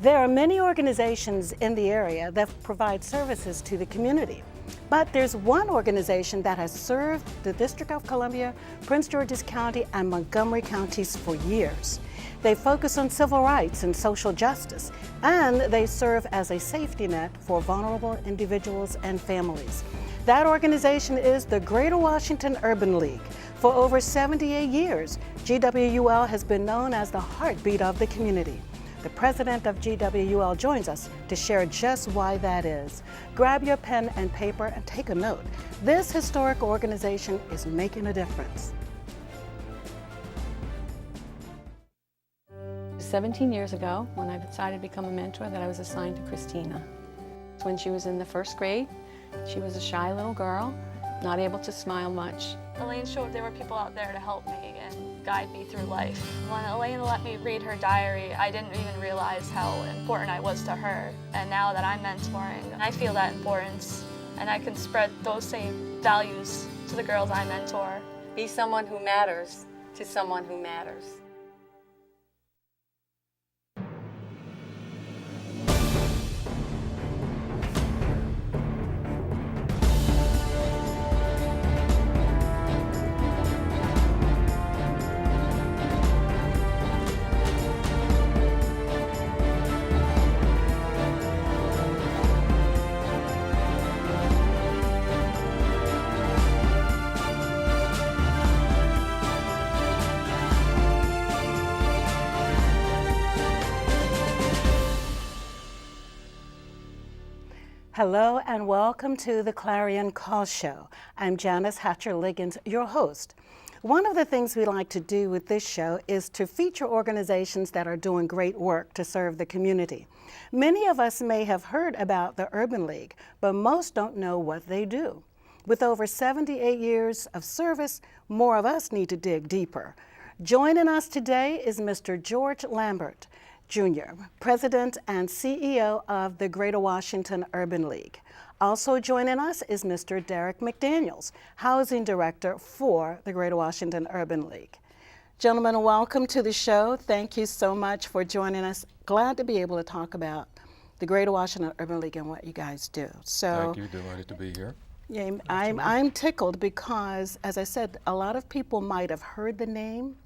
There are many organizations in the area that provide services to the community. But there's one organization that has served the District of Columbia, Prince George's County, and Montgomery counties for years. They focus on civil rights and social justice, and they serve as a safety net for vulnerable individuals and families. That organization is the Greater Washington Urban League. For over 78 years, GWUL has been known as the heartbeat of the community. The president of GWUL joins us to share just why that is. Grab your pen and paper and take a note. This historic organization is making a difference. 17 years ago, when I decided to become a mentor, that I was assigned to Christina. When she was in the first grade, she was a shy little girl, not able to smile much. Elaine showed there were people out there to help me and guide me through life. When Elaine let me read her diary, I didn't even realize how important I was to her. And now that I'm mentoring, I feel that importance, and I can spread those same values to the girls I mentor. Be someone who matters to someone who matters. Hello and welcome to the Clarion Call Show. I'm Janice Liggins, your host. One of the things we like to do with this show is to feature organizations that are doing great work to serve the community. Many of us may have heard about the Urban League, but most don't know what they do. With over 78 years of service, more of us need to dig deeper. Joining us today is Mr. George Lambert, Jr., President and CEO of the Greater Washington Urban League. Also joining us is Mr. Derek McDaniels, Housing Director for the Greater Washington Urban League. Gentlemen, welcome to the show. Thank you so much for joining us. Glad to be able to talk about the Greater Washington Urban League and what you guys do. Thank you, delighted to be here. Yeah, I'm tickled because, as I said, a lot of people might have heard the name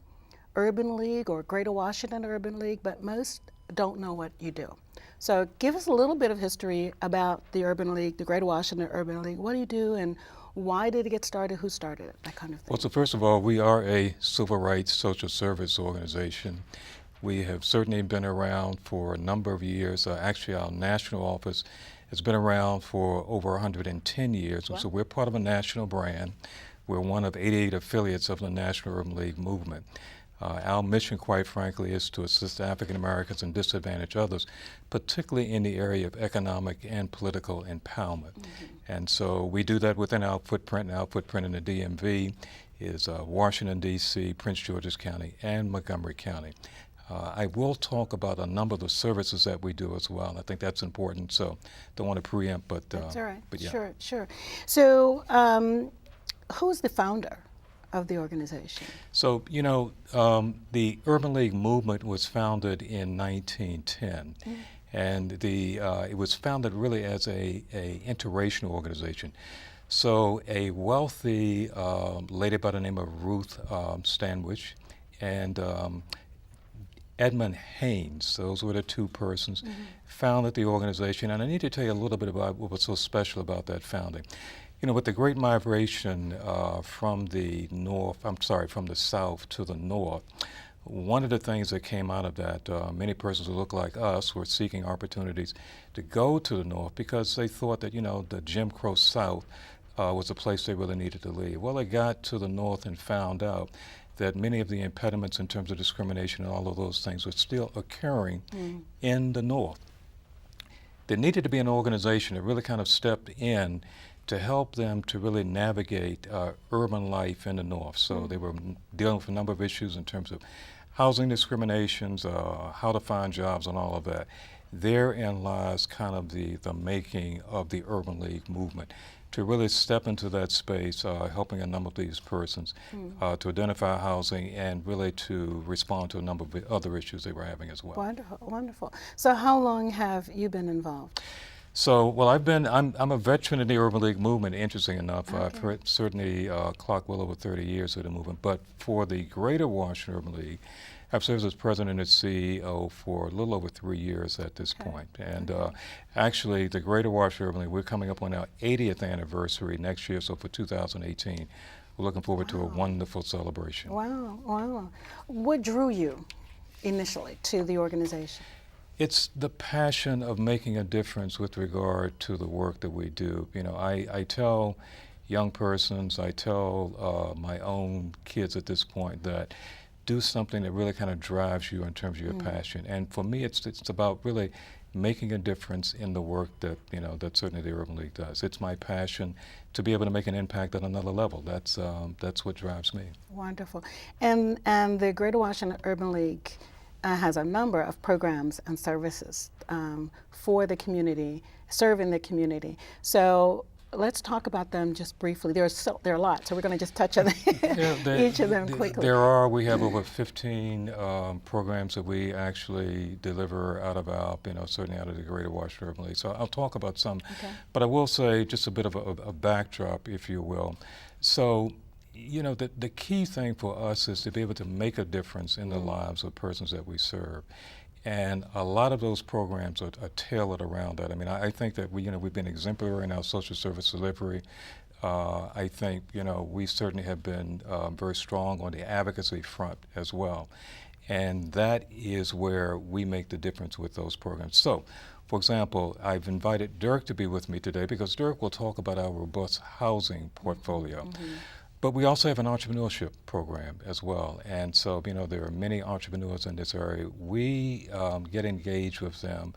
Urban League or Greater Washington Urban League, but most don't know what you do. So give us a little bit of history about the Urban League, the Greater Washington Urban League. What do you do and why did it get started? Who started it? That kind of thing. Well, so first of all, we are a civil rights social service organization. We have certainly been around for a number of years. Actually, our national office has been around for over 110 years. Wow. So we're part of a national brand. We're one of 88 affiliates of the National Urban League movement. Our mission, quite frankly, is to assist African Americans and disadvantaged others, particularly in the area of economic and political empowerment. Mm-hmm. And so we do that within our footprint, and our footprint in the DMV is Washington, D.C., Prince George's County, and Montgomery County. I will talk about a number of the services that we do as well, and I think that's important, so don't want to preempt, but that's all right. But yeah. Sure. So who's the founder of the organization? So, you know, the Urban League movement was founded in 1910, and it was founded really as a interracial organization. So a wealthy lady by the name of Ruth Stanwich and Edmund Haynes, those were the two persons, founded the organization. And I need to tell you a little bit about what was so special about that founding. You know, with the great migration from the south to the north, one of the things that came out of that, many persons who look like us were seeking opportunities to go to the north because they thought that, you know, the Jim Crow South was a place they really needed to leave. Well, they got to the north and found out that many of the impediments in terms of discrimination and all of those things were still occurring in the north. There needed to be an organization that really kind of stepped in to help them to really navigate urban life in the north. So they were dealing with a number of issues in terms of housing discriminations, how to find jobs and all of that. Therein lies kind of the making of the Urban League movement. to really step into that space, helping a number of these persons to identify housing and really to respond to a number of other issues they were having as well. Wonderful, wonderful. So how long have you been involved? So, well, I'm a veteran in the Urban League movement, interesting enough. Okay. I've certainly clocked well over 30 years of the movement, but for the Greater Washington Urban League, I've served as president and CEO for a little over 3 years at this point. And actually, the Greater Washington Urban League, we're coming up on our 80th anniversary next year, so for 2018, we're looking forward to a wonderful celebration. Wow, wow. What drew you initially to the organization? It's the passion of making a difference with regard to the work that we do. You know, I tell young persons, I tell my own kids at this point that do something that really kind of drives you in terms of your passion. And for me, it's about really making a difference in the work that, you know, that certainly the Urban League does. It's my passion to be able to make an impact at another level. That's what drives me. Wonderful. And the Greater Washington Urban League has a number of programs and services for the community, serving the community. So let's talk about them just briefly. There are a lot, so we're going to just touch on each of them quickly. We have over 15 programs that we actually deliver out of our, you know, certainly out of the Greater Washington Urban League. So I'll talk about some, but I will say just a bit of a backdrop, if you will. So, you know, the key thing for us is to be able to make a difference in the lives of persons that we serve. And a lot of those programs are tailored around that. I mean, I think that we've been exemplary in our social service delivery. I think, you know, we certainly have been very strong on the advocacy front as well. And that is where we make the difference with those programs. So, for example, I've invited Derek to be with me today because Derek will talk about our robust housing portfolio. But we also have an entrepreneurship program as well. And so, you know, there are many entrepreneurs in this area. We get engaged with them.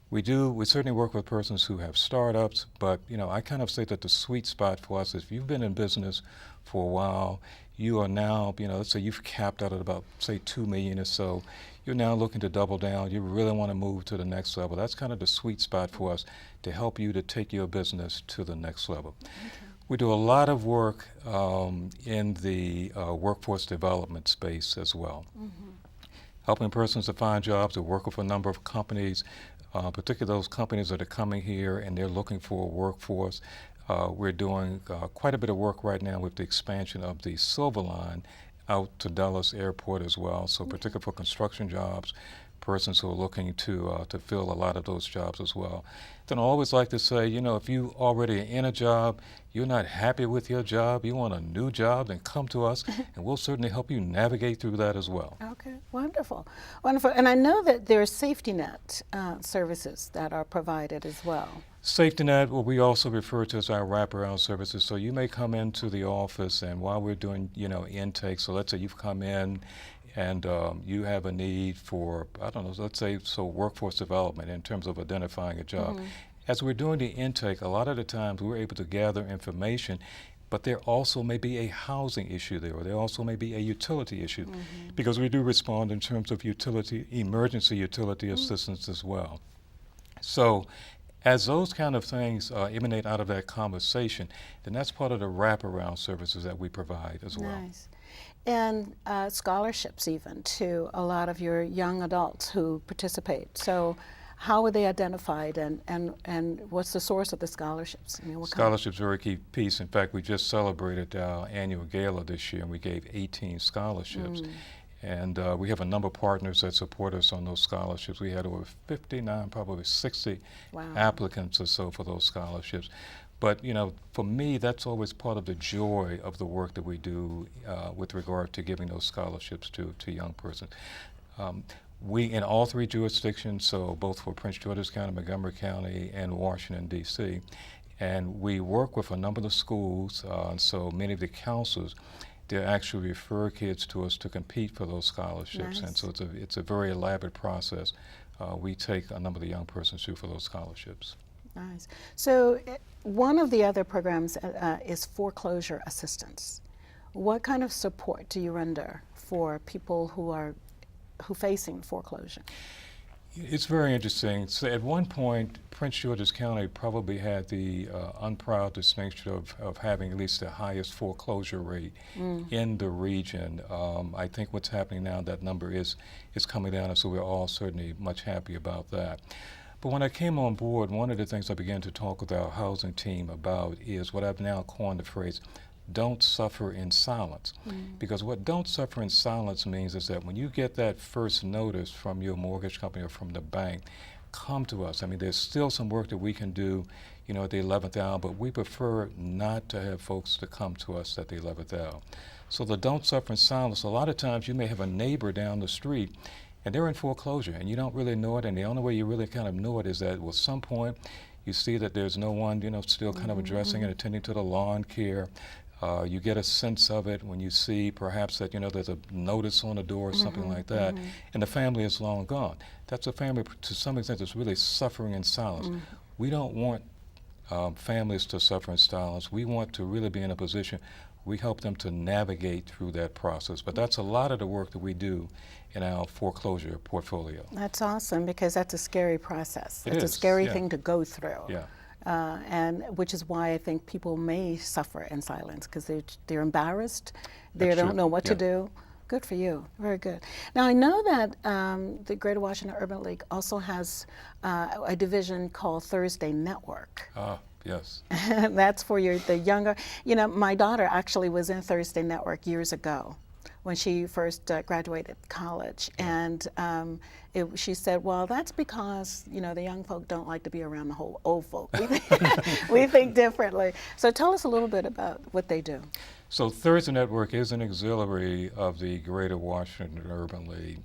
We certainly work with persons who have startups, but, you know, I kind of say that the sweet spot for us is if you've been in business for a while, you are now, you know, let's say you've capped out at about, say, 2 million or so. You're now looking to double down. You really want to move to the next level. That's kind of the sweet spot for us to help you to take your business to the next level. We do a lot of work in the workforce development space as well, helping persons to find jobs. We work with a number of companies, particularly those companies that are coming here and they're looking for a workforce. We're doing quite a bit of work right now with the expansion of the Silver Line out to Dallas Airport as well, so particularly for construction jobs, persons who are looking to fill a lot of those jobs as well. Then I always like to say, you know, if you already are in a job, you're not happy with your job, you want a new job, then come to us and we'll certainly help you navigate through that as well. Okay, wonderful, wonderful. And I know that there are safety net services that are provided as well. Safety net, what we also refer to as our wraparound services. So you may come into the office and while we're doing, you know, intake, so let's say you've come in and you have a need for, I don't know, let's say, so workforce development in terms of identifying a job. As we're doing the intake, a lot of the times we're able to gather information, but there also may be a housing issue there, or there also may be a utility issue, because we do respond in terms of utility, emergency utility assistance as well. So as those kind of things emanate out of that conversation, then that's part of the wraparound services that we provide as well. Nice. And scholarships even to a lot of your young adults who participate. So how are they identified and what's the source of the scholarships? I mean, what scholarships are a key piece. In fact, we just celebrated our annual gala this year and we gave 18 scholarships. And we have a number of partners that support us on those scholarships. We had over 59, probably 60 applicants or so for those scholarships. But, you know, for me, that's always part of the joy of the work that we do with regard to giving those scholarships to young persons. We, in all 3 jurisdictions, so both for Prince George's County, Montgomery County, and Washington, D.C., and we work with a number of the schools, so many of the counselors, they actually refer kids to us to compete for those scholarships. And so it's a very elaborate process. We take a number of the young persons through for those scholarships. Nice. So one of the other programs is foreclosure assistance. What kind of support do you render for people who are facing foreclosure? It's very interesting. So at one point, Prince George's County probably had the unproud distinction of having at least the highest foreclosure rate in the region. I think what's happening now, that number is coming down, and so we're all certainly much happy about that. But when I came on board, one of the things I began to talk with our housing team about is what I've now coined the phrase, don't suffer in silence. Because what don't suffer in silence means is that when you get that first notice from your mortgage company or from the bank, come to us. I mean, there's still some work that we can do, you know, at the 11th hour, but we prefer not to have folks to come to us at the 11th hour. So the don't suffer in silence, a lot of times you may have a neighbor down the street and they're in foreclosure and you don't really know it, and the only way you really kind of know it is that at some point you see that there's no one, you know, still kind of addressing and attending to the lawn care. You get a sense of it when you see perhaps that, you know, there's a notice on the door or something like that, and the family is long gone. That's a family, to some extent, that's really suffering in silence. We don't want families to suffer in silence. We want to really be in a position, we help them to navigate through that process. But that's a lot of the work that we do in our foreclosure portfolio. That's awesome, because that's a scary process. It It's a is, scary yeah. thing to go through. Yeah. And which is why I think people may suffer in silence, because they're embarrassed, they That's don't true, know what to yeah. do. Good for you, very good. Now I know that the Greater Washington Urban League also has a division called Thursday Network. Yes. That's for the younger. You know, my daughter actually was in Thursday Network years ago when she first graduated college, and she said, well, that's because, you know, the young folk don't like to be around the whole old folk. We think differently. So tell us a little bit about what they do. So Thursday Network is an auxiliary of the Greater Washington Urban League.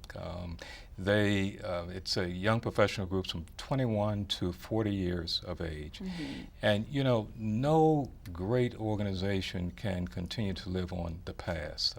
It's a young professional group from 21 to 40 years of age. And you know, no great organization can continue to live on the past.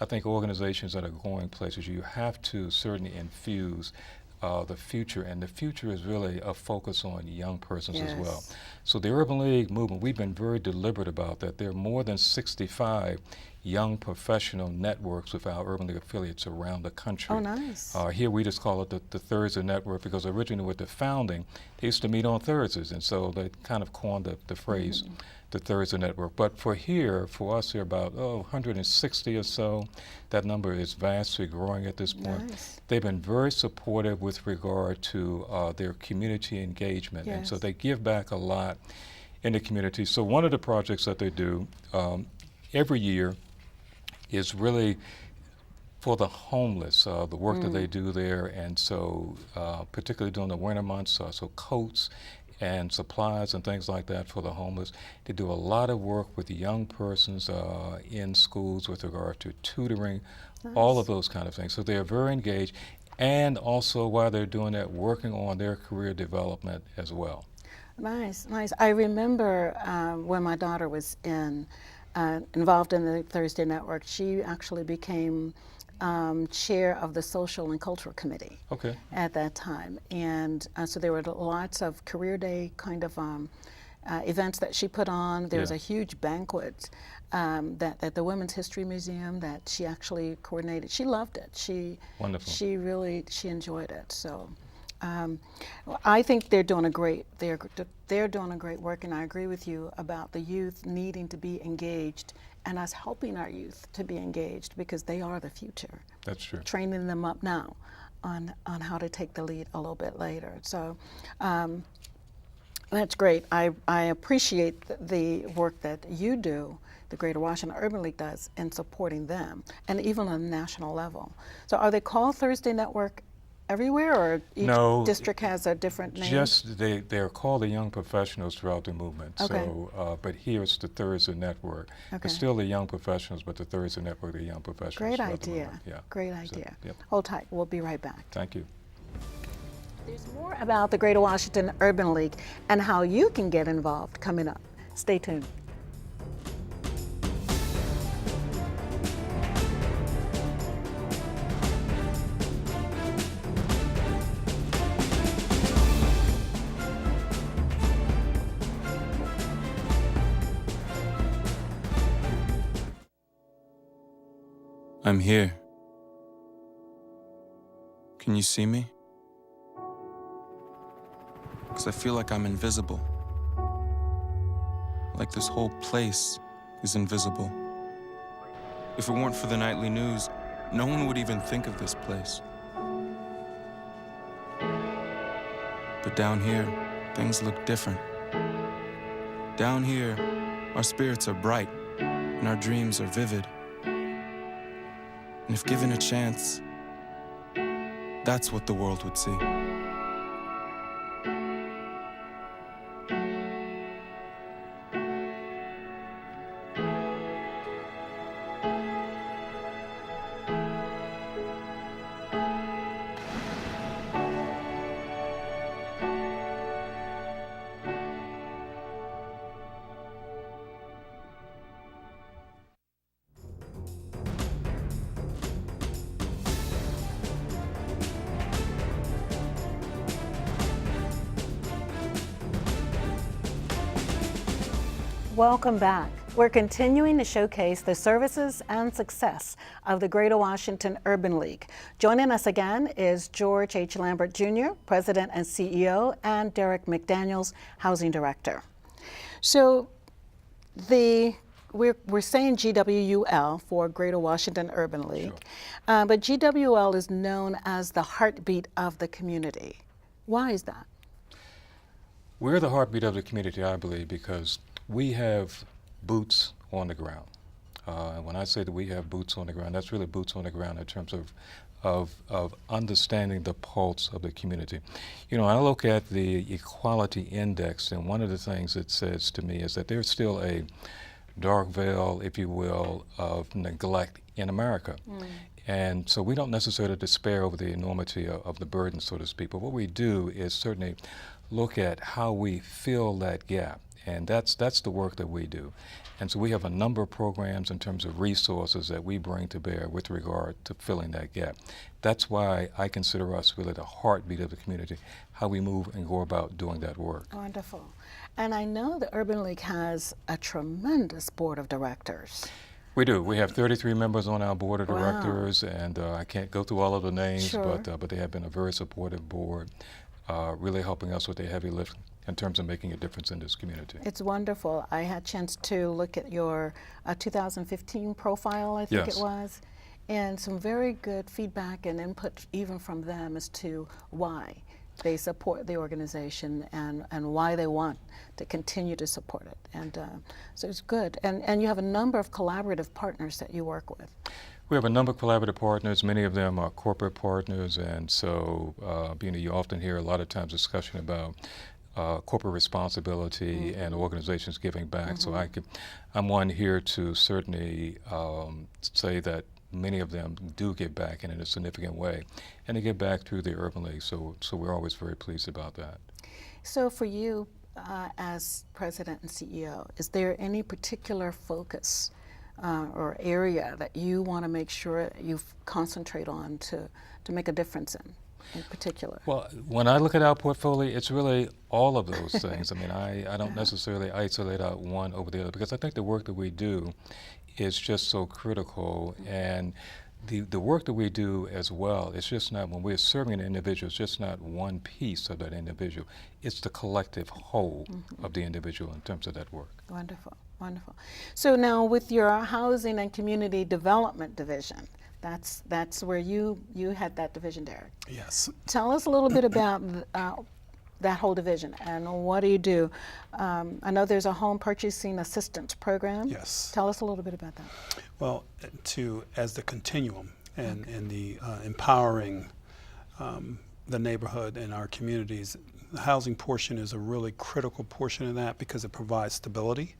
I think organizations that are going places, you have to certainly infuse the future, and the future is really a focus on young persons as well. So the Urban League movement, we've been very deliberate about that. There are more than 65 young professional networks with our Urban League affiliates around the country. Oh, nice. Here we just call it the Thursday Network, because originally with the founding, they used to meet on Thursdays, and so they kind of coined the phrase, the Thursday Network. But for us here about 160 or so. That number is vastly growing at this point. Nice. They've been very supportive with regard to their community engagement, and so they give back a lot in the community. So one of the projects that they do every year is really for the homeless, the work that they do there, and so particularly during the winter months, so coats and supplies and things like that for the homeless. They do a lot of work with young persons in schools with regard to tutoring, all of those kind of things. So they're very engaged, and also while they're doing that, working on their career development as well. Nice, nice. I remember when my daughter was involved in the Thursday Network, she actually became chair of the Social and Cultural Committee at that time. And so there were lots of career day kind of events that she put on. There was a huge banquet that the Women's History Museum that she actually coordinated. She loved it. Wonderful. She enjoyed it. So I think they're doing a great work, and I agree with you about the youth needing to be engaged, and us helping our youth to be engaged, because they are the future. That's true. Training them up now on how to take the lead a little bit later. So that's great. I appreciate the work that you do, the Greater Washington Urban League does, in supporting them, and even on a national level. So are they called Thursday Network everywhere, or each district has a different name? Just they're called the Young Professionals throughout the movement. Okay. So, but here it's the Thursday Network. Okay. It's still the Young Professionals, but the Thursday Network, the Young Professionals. Great throughout the idea. movement. Yeah. Great So, idea. yep. Hold tight. We'll be right back. Thank you. There's more about the Greater Washington Urban League and how you can get involved coming up. Stay tuned. I'm here. Can you see me? because I feel like I'm invisible. Like this whole place is invisible. If it weren't for the nightly news, no one would even think of this place. But down here, things look different. Down here, our spirits are bright and our dreams are vivid. And if given a chance, that's what the world would see. Welcome back. We're continuing to showcase the services and success of the Greater Washington Urban League. Joining us again is George H. Lambert Jr., President and CEO, and Derek McDaniels, Housing Director. So we're saying GWUL for Greater Washington Urban League, sure. But GWUL is known as the heartbeat of the community. Why is that? We're the heartbeat of the community, I believe, because we have boots on the ground. When I say that we have boots on the ground, that's really boots on the ground in terms of understanding the pulse of the community. You know, I look at the equality index, and one of the things it says to me is that there's still a dark veil, if you will, of neglect in America. And so we don't necessarily despair over the enormity of the burden, so to speak, but what we do is certainly look at how we fill that gap. And that's the work that we do. And so we have a number of programs in terms of resources that we bring to bear with regard to filling that gap. That's why I consider us really the heartbeat of the community, how we move and go about doing that work. Wonderful. And I know the Urban League has a tremendous board of directors. We do. We have 33 members on our board of directors, and I can't go through all of the names, sure. but they have been a very supportive board, really helping us with the heavy lift in terms of making a difference in this community. It's wonderful. I had a chance to look at your 2015 profile, I think yes. it was, and some very good feedback and input even from them as to why they support the organization and why they want to continue to support it. And so it's good. And you have a number of collaborative partners that you work with. We have a number of collaborative partners. Many of them are corporate partners, and so you often hear a lot of times discussion about corporate responsibility and organizations giving back. So I'm one here to certainly say that many of them do give back in a significant way, and they give back through the Urban League. So we're always very pleased about that. So for you, as President and CEO, is there any particular focus or area that you want to make sure you concentrate on to make a difference in particular? Well, when I look at our portfolio, it's really all of those things. I mean, I don't necessarily isolate out one over the other, because I think the work that we do is just so critical, and the work that we do as well, it's just not, when we're serving an individual, it's just not one piece of that individual. It's the collective whole of the individual in terms of that work. Wonderful, wonderful. So now with your Housing and Community Development Division, that's where you had that division, Derek. Yes. Tell us a little bit about that whole division and what do you do? I know there's a home purchasing assistance program. Yes. Tell us a little bit about that. Well, as the continuum and the empowering the neighborhood and our communities, the housing portion is a really critical portion of that, because it provides stability,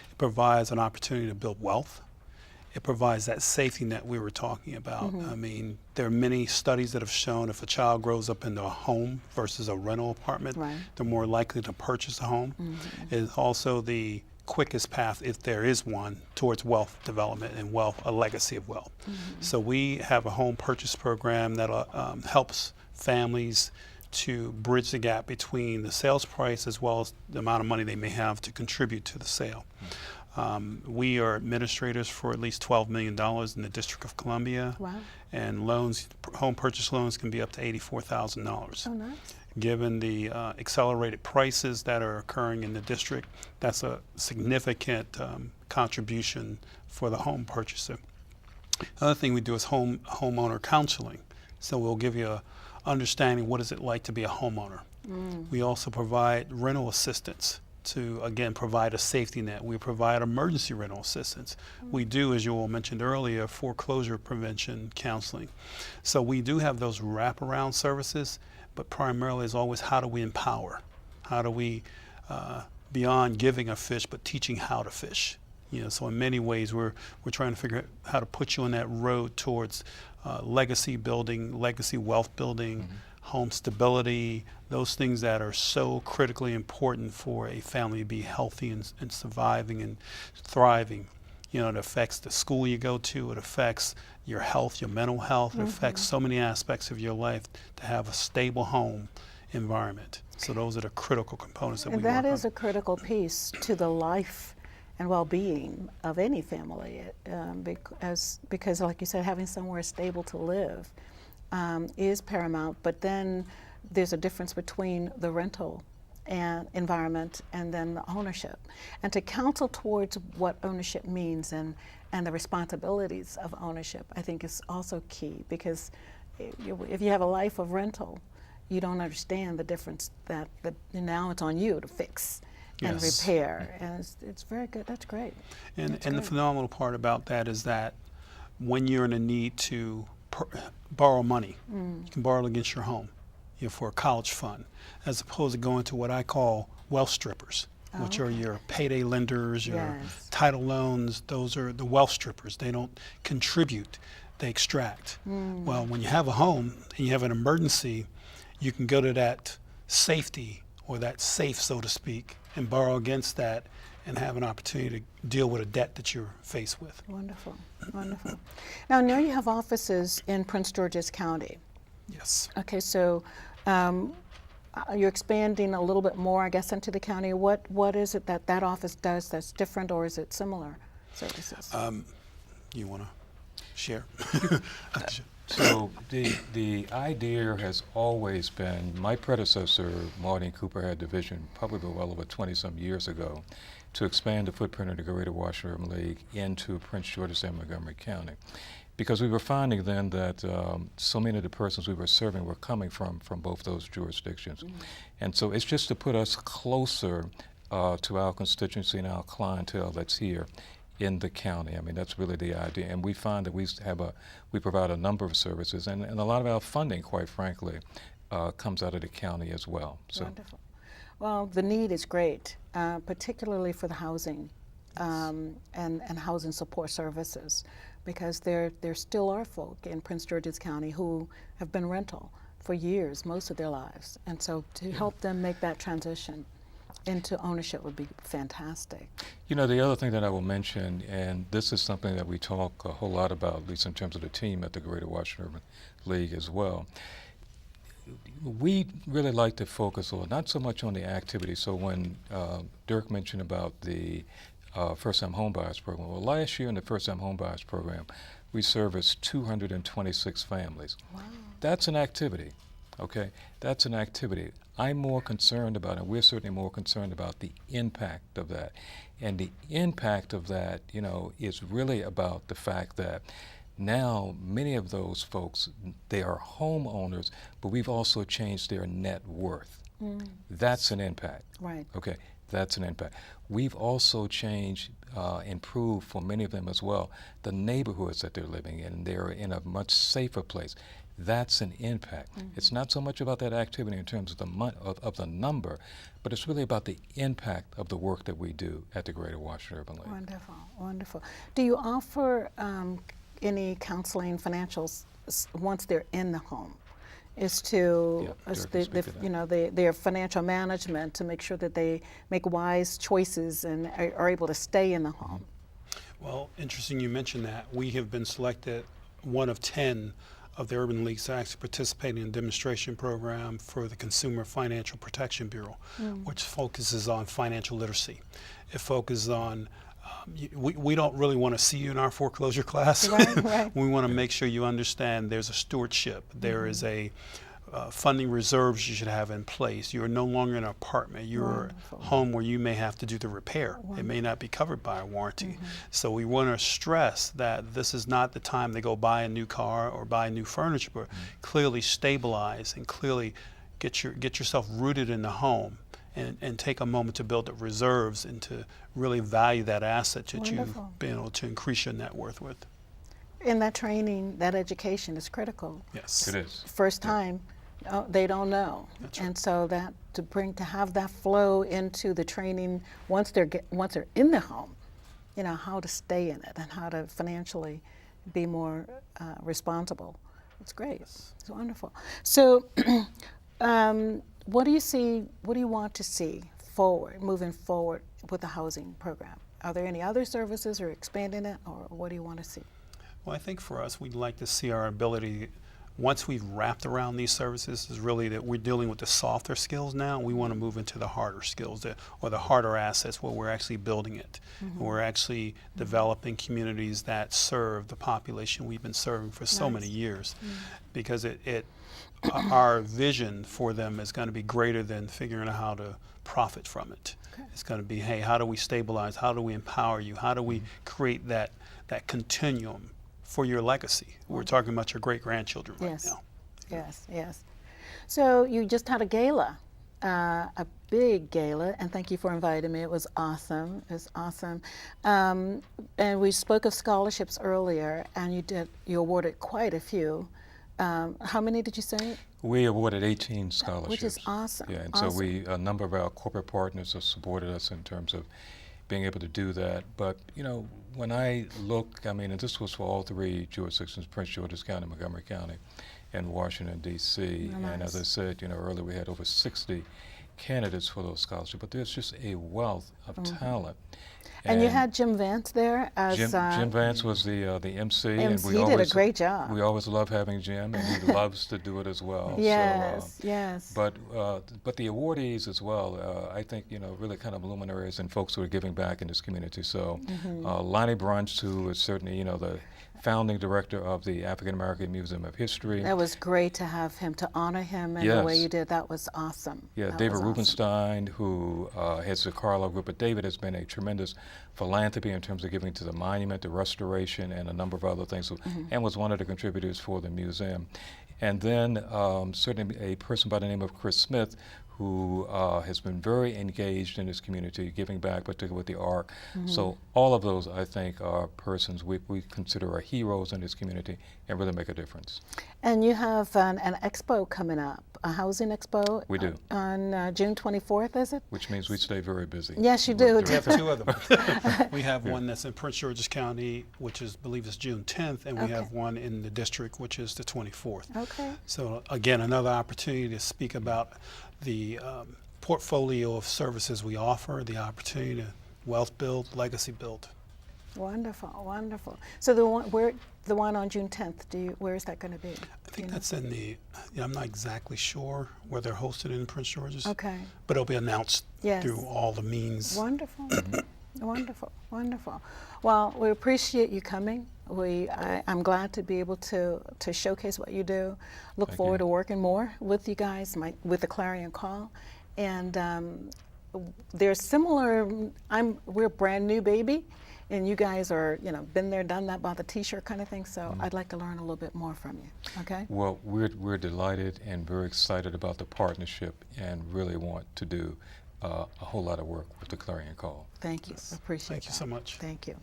it provides an opportunity to build wealth. It provides that safety net we were talking about. I mean, there are many studies that have shown if a child grows up in a home versus a rental apartment, they're more likely to purchase a home. It is also the quickest path, if there is one, towards wealth development and a legacy of wealth. So we have a home purchase program that helps families to bridge the gap between the sales price as well as the amount of money they may have to contribute to the sale. We are administrators for at least $12 million in the District of Columbia. Wow. And loans, home purchase loans can be up to $84,000. Oh, nice. Given the accelerated prices that are occurring in the district, that's a significant contribution for the home purchaser. Another thing we do is homeowner counseling. So we'll give you a understanding what is it like to be a homeowner. We also provide rental assistance to, again, provide a safety net. We provide emergency rental assistance. We do, as you all mentioned earlier, foreclosure prevention counseling. So we do have those wraparound services, but primarily is always how do we empower? How do we, beyond giving a fish, but teaching how to fish? You know, so in many ways, we're trying to figure out how to put you on that road towards legacy building, legacy wealth building, home stability, those things that are so critically important for a family to be healthy and surviving and thriving. You know, it affects the school you go to, it affects your health, your mental health, it affects so many aspects of your life to have a stable home environment. So those are the critical components that we work on. That is a critical piece to the life and well-being of any family, because like you said, having somewhere stable to live is paramount, but then there's a difference between the rental and environment and then the ownership. And to counsel towards what ownership means and the responsibilities of ownership, I think is also key, because if you have a life of rental, you don't understand the difference that now it's on you to fix and repair. And it's very good. That's great. And the phenomenal part about that is that when you're in a need to borrow money, you can borrow against your home, you know, for a college fund, as opposed to going to what I call wealth strippers, which are your payday lenders, your title loans. Those are the wealth strippers. They don't contribute, they extract. Well, when you have a home and you have an emergency, you can go to that safety, or that safe, so to speak, and borrow against that and have an opportunity to deal with a debt that you're faced with. Wonderful, wonderful. Now, I know you have offices in Prince George's County. Yes. Okay, so you're expanding a little bit more, I guess, into the county. What is it that office does that's different, or is it similar services? You want to share? So the idea has always been, my predecessor, Martin Cooper, had the vision probably well over 20-some years ago to expand the footprint of the Greater Washington League into Prince George's and Montgomery County. Because we were finding then that so many of the persons we were serving were coming from both those jurisdictions. And so it's just to put us closer to our constituency and our clientele that's here in the county. I mean, that's really the idea. And we find that we provide a number of services, and a lot of our funding, quite frankly, comes out of the county as well. So. Wonderful. Well, the need is great, particularly for the housing and housing support services, because there still are folk in Prince George's County who have been rental for years, most of their lives. And so to help them make that transition into ownership would be fantastic. You know, the other thing that I will mention, and this is something that we talk a whole lot about, at least in terms of the team at the Greater Washington Urban League as well, we really like to focus on not so much on the activity. So when Derek mentioned about the first-time homebuyers program, well, last year in the first-time homebuyers program, we serviced 226 families. Wow. That's an activity, okay? That's an activity. I'm more concerned about, and we're certainly more concerned about, the impact of that. And the impact of that, you know, is really about the fact that now many of those folks, they are homeowners, but we've also changed their net worth. That's an impact. Right. Okay, that's an impact. We've also changed, improved for many of them as well, the neighborhoods that they're living in. They're in a much safer place. That's an impact. It's not so much about that activity in terms of the number, but it's really about the impact of the work that we do at the Greater Washington Urban League. Wonderful, wonderful. Do you offer any counseling, financials, once they're in the home? Is to their financial management, to make sure that they make wise choices and are able to stay in the home. Well, interesting you mentioned that. We have been selected one of 10 of the Urban Leagues to actually participate in a demonstration program for the Consumer Financial Protection Bureau, which focuses on financial literacy. It focuses on we don't really want to see you in our foreclosure class. Right. We want to make sure you understand there's a stewardship. There is a funding reserves you should have in place. You're no longer in an apartment. You're a home where you may have to do the repair. It may not be covered by a warranty. So we want to stress that this is not the time to go buy a new car or buy new furniture, but clearly stabilize and clearly get yourself rooted in the home and take a moment to build up reserves and to really value that asset that you've been able to increase your net worth with. And that training, that education is critical. Yes. It is. First time, they don't know. That's right. And so that to have that flow into the training once they're in the home, you know, how to stay in it and how to financially be more responsible. It's great. It's wonderful. So what do you want to see moving forward with the housing program? Are there any other services or expanding it, or what do you want to see? Well, I think for us, we'd like to see our ability, once we've wrapped around these services, is really that we're dealing with the softer skills now. We want to move into the harder skills, or the harder assets, where we're actually building it. We're actually developing communities that serve the population we've been serving for so many years, because our vision for them is going to be greater than figuring out how to profit from it. It's going to be, hey, how do we stabilize? How do we empower you? How do we create that continuum for your legacy? We're talking about your great-grandchildren right now. Yes. So you just had a gala, a big gala, and thank you for inviting me. It was awesome. And we spoke of scholarships earlier, and you awarded quite a few. How many did you say? We awarded 18 scholarships. Which is awesome. Yeah, and awesome. so a number of our corporate partners have supported us in terms of being able to do that. But, you know, when I look, I mean, and this was for all three jurisdictions, Prince George's County, Montgomery County, and Washington, D.C. Nice. And as I said, you know, earlier we had over 60 candidates for those scholarships, but there's just a wealth of talent. And you had Jim Vance there as Jim Vance was the MC, and he did a great job. We always love having Jim, and he loves to do it as well. Yes. But the awardees as well, I think, you know, really kind of luminaries and folks who are giving back in this community. So Lonnie Brunch, who is certainly, you know, the founding director of the African American Museum of History. That was great to have him, to honor him in the way you did. That was awesome. Yeah, David Rubenstein, who heads the Carlisle Group. But David has been a tremendous philanthropy in terms of giving to the monument, the restoration, and a number of other things, and was one of the contributors for the museum. And then certainly a person by the name of Chris Smith, who has been very engaged in his community, giving back, particularly with the ARC. So all of those, I think, are persons we consider are heroes in this community and really make a difference. And you have an expo coming up, a housing expo. We do. On June 24th, is it? Which means we stay very busy. Yes, you do. We have two of them. We have one that's in Prince George's County, which is, I believe is June 10th, and we have one in the district, which is the 24th. Okay. So again, another opportunity to speak about the portfolio of services we offer, the opportunity to wealth build, legacy build. Wonderful. So the one on June 10th, where is that going to be? I think that's in the, I'm not exactly sure where they're hosted in Prince George's. Okay. But it'll be announced through all the means. Wonderful. Wonderful. Well, we appreciate you coming. I'm glad to be able to showcase what you do. Look forward to working more with you guys, with the Clarion Call. And there's similar, we're brand new baby, and you guys are, you know, been there, done that, bought the t-shirt kind of thing, so I'd like to learn a little bit more from you, okay? Well, we're delighted and very excited about the partnership and really want to do a whole lot of work with the Clarion Call. Thank you. Appreciate Thank you so much. Thank you.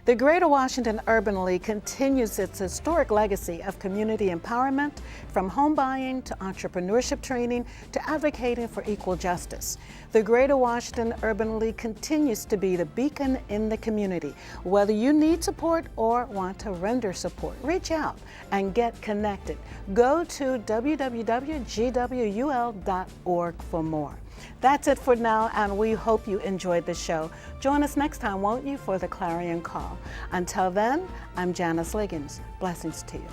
The Greater Washington Urban League continues its historic legacy of community empowerment, from home buying to entrepreneurship training to advocating for equal justice. The Greater Washington Urban League continues to be the beacon in the community. Whether you need support or want to render support, reach out and get connected. Go to www.gwul.org for more. That's it for now, and we hope you enjoyed the show. Join us next time, won't you, for the Clarion Call. Until then, I'm Janice Liggins. Blessings to you.